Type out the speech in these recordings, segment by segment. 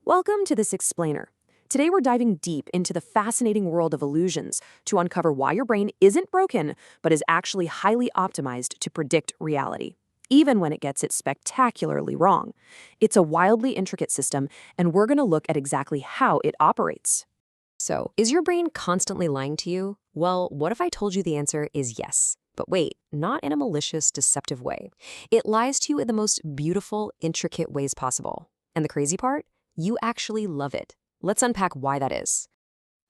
Welcome to this explainer. Today we're diving deep into the fascinating world of illusions to uncover why your brain isn't broken, but is actually highly optimized to predict reality, even when it gets it spectacularly wrong. It's a wildly intricate system, and we're going to look at exactly how it operates. So, is your brain constantly lying to you? Well, what if I told you the answer is yes? But wait, not in a malicious, deceptive way. It lies to you in the most beautiful, intricate ways possible. And the crazy part? You actually love it. Let's unpack why that is.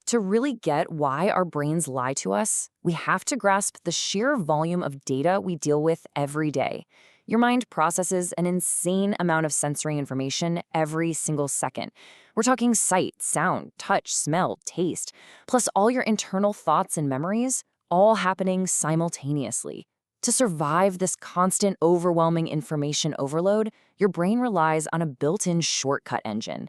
To really get why our brains lie to us, we have to grasp the sheer volume of data we deal with every day. Your mind processes an insane amount of sensory information every single second. We're talking sight, sound, touch, smell, taste, plus all your internal thoughts and memories, all happening simultaneously. To survive this constant, overwhelming information overload, your brain relies on a built-in shortcut engine.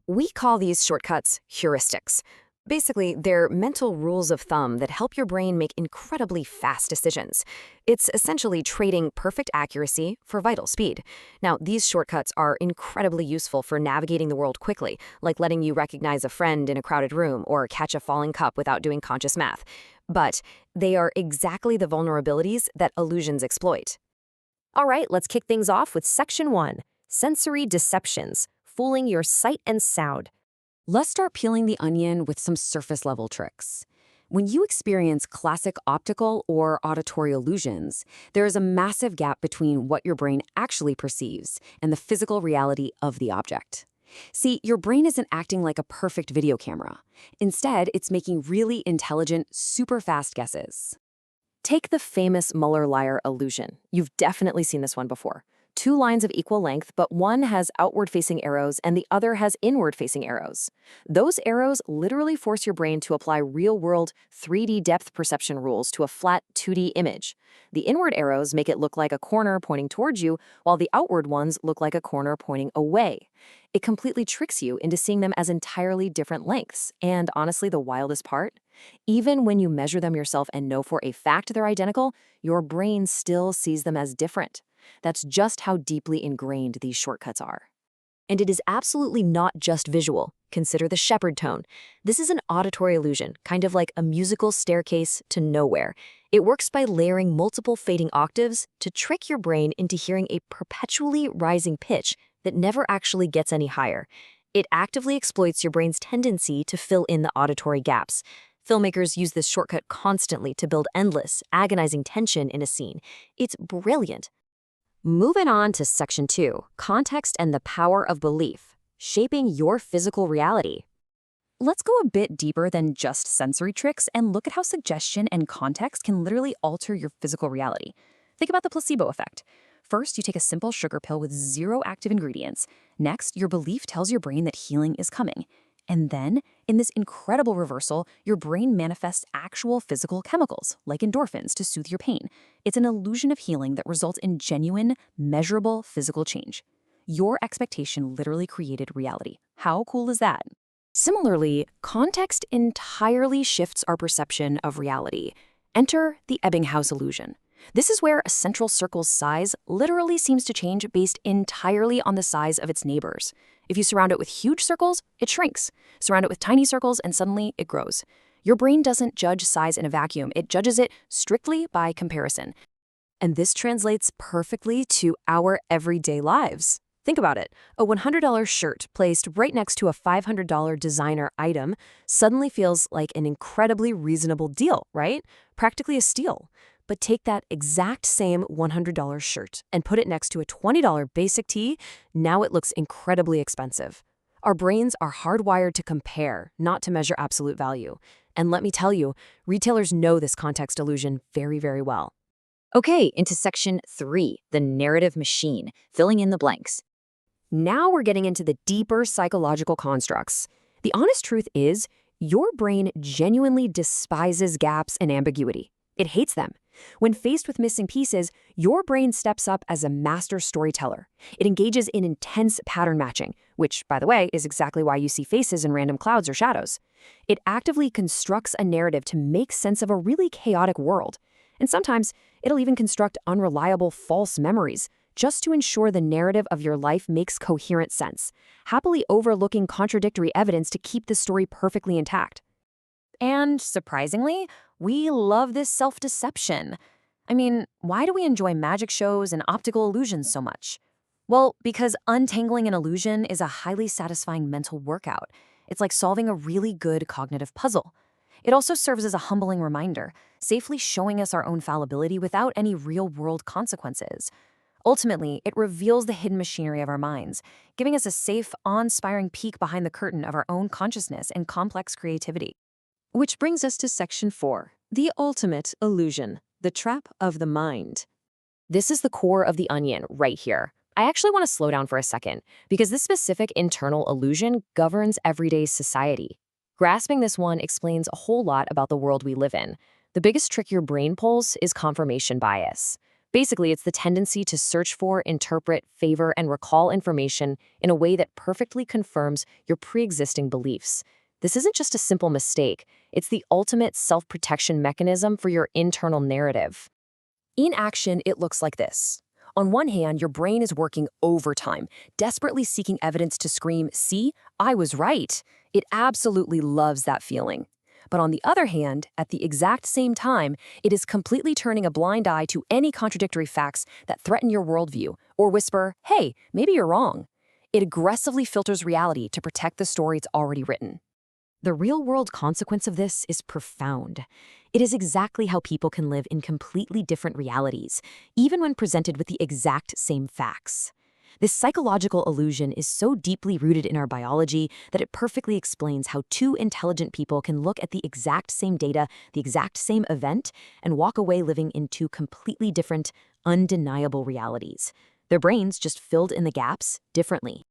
We call these shortcuts heuristics. Basically, they're mental rules of thumb that help your brain make incredibly fast decisions. It's essentially trading perfect accuracy for vital speed. Now, these shortcuts are incredibly useful for navigating the world quickly, like letting you recognize a friend in a crowded room or catch a falling cup without doing conscious math. But they are exactly the vulnerabilities that illusions exploit. All right, let's kick things off with Section 1, Sensory Deceptions, Fooling Your Sight and Sound. Let's start peeling the onion with some surface-level tricks. When you experience classic optical or auditory illusions, there is a massive gap between what your brain actually perceives and the physical reality of the object. See, your brain isn't acting like a perfect video camera. Instead, it's making really intelligent, super fast guesses. Take the famous Muller-Lyer illusion. You've definitely seen this one before. Two lines of equal length, but one has outward-facing arrows and the other has inward-facing arrows. Those arrows literally force your brain to apply real-world 3D depth perception rules to a flat 2D image. The inward arrows make it look like a corner pointing towards you, while the outward ones look like a corner pointing away. It completely tricks you into seeing them as entirely different lengths. And honestly, the wildest part? Even when you measure them yourself and know for a fact they're identical, your brain still sees them as different. That's just how deeply ingrained these shortcuts are. And it is absolutely not just visual. Consider the shepherd tone. This is an auditory illusion, kind of like a musical staircase to nowhere. It works by layering multiple fading octaves to trick your brain into hearing a perpetually rising pitch that never actually gets any higher. It actively exploits your brain's tendency to fill in the auditory gaps. Filmmakers use this shortcut constantly to build endless, agonizing tension in a scene. It's brilliant. Moving on to Section 2, Context and the Power of Belief, Shaping Your Physical Reality. Let's go a bit deeper than just sensory tricks and look at how suggestion and context can literally alter your physical reality. Think about the placebo effect. First, you take a simple sugar pill with 0 active ingredients. Next, your belief tells your brain that healing is coming. And then, in this incredible reversal, your brain manifests actual physical chemicals, like endorphins, to soothe your pain. It's an illusion of healing that results in genuine, measurable physical change. Your expectation literally created reality. How cool is that? Similarly, context entirely shifts our perception of reality. Enter the Ebbinghaus illusion. This is where a central circle's size literally seems to change based entirely on the size of its neighbors. If you surround it with huge circles, it shrinks. Surround it with tiny circles, and suddenly it grows. Your brain doesn't judge size in a vacuum. It judges it strictly by comparison. And this translates perfectly to our everyday lives. Think about it. A $100 shirt placed right next to a $500 designer item suddenly feels like an incredibly reasonable deal, right? Practically a steal. But take that exact same $100 shirt and put it next to a $20 basic tee, now it looks incredibly expensive. Our brains are hardwired to compare, not to measure absolute value. And let me tell you, retailers know this context illusion very, very well. Okay, into Section 3, the narrative machine, filling in the blanks. Now we're getting into the deeper psychological constructs. The honest truth is, your brain genuinely despises gaps and ambiguity. It hates them. When faced with missing pieces, your brain steps up as a master storyteller. It engages in intense pattern matching, which, by the way, is exactly why you see faces in random clouds or shadows. It actively constructs a narrative to make sense of a really chaotic world. And sometimes, it'll even construct unreliable false memories, just to ensure the narrative of your life makes coherent sense, happily overlooking contradictory evidence to keep the story perfectly intact. And surprisingly, we love this self-deception. I mean, why do we enjoy magic shows and optical illusions so much? Well, because untangling an illusion is a highly satisfying mental workout. It's like solving a really good cognitive puzzle. It also serves as a humbling reminder, safely showing us our own fallibility without any real-world consequences. Ultimately, it reveals the hidden machinery of our minds, giving us a safe, awe-inspiring peek behind the curtain of our own consciousness and complex creativity. Which brings us to Section 4, the ultimate illusion, the trap of the mind. This is the core of the onion right here. I actually want to slow down for a second, because this specific internal illusion governs everyday society. Grasping this one explains a whole lot about the world we live in. The biggest trick your brain pulls is confirmation bias. Basically, it's the tendency to search for, interpret, favor, and recall information in a way that perfectly confirms your pre-existing beliefs. This isn't just a simple mistake. It's the ultimate self-protection mechanism for your internal narrative. In action, it looks like this. On one hand, your brain is working overtime, desperately seeking evidence to scream, "See, I was right." It absolutely loves that feeling. But on the other hand, at the exact same time, it is completely turning a blind eye to any contradictory facts that threaten your worldview or whisper, "Hey, maybe you're wrong." It aggressively filters reality to protect the story it's already written. The real-world consequence of this is profound. It is exactly how people can live in completely different realities, even when presented with the exact same facts. This psychological illusion is so deeply rooted in our biology that it perfectly explains how two intelligent people can look at the exact same data, the exact same event, and walk away living in two completely different, undeniable realities. Their brains just filled in the gaps differently.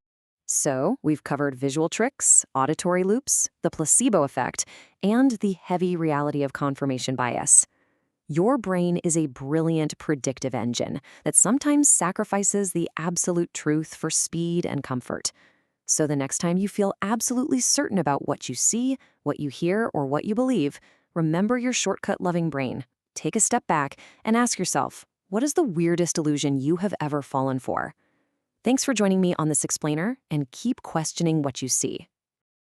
So, we've covered visual tricks, auditory loops, the placebo effect, and the heavy reality of confirmation bias. Your brain is a brilliant predictive engine that sometimes sacrifices the absolute truth for speed and comfort. So the next time you feel absolutely certain about what you see, what you hear, or what you believe, remember your shortcut-loving brain. Take a step back and ask yourself, what is the weirdest illusion you have ever fallen for? Thanks for joining me on this explainer, and keep questioning what you see.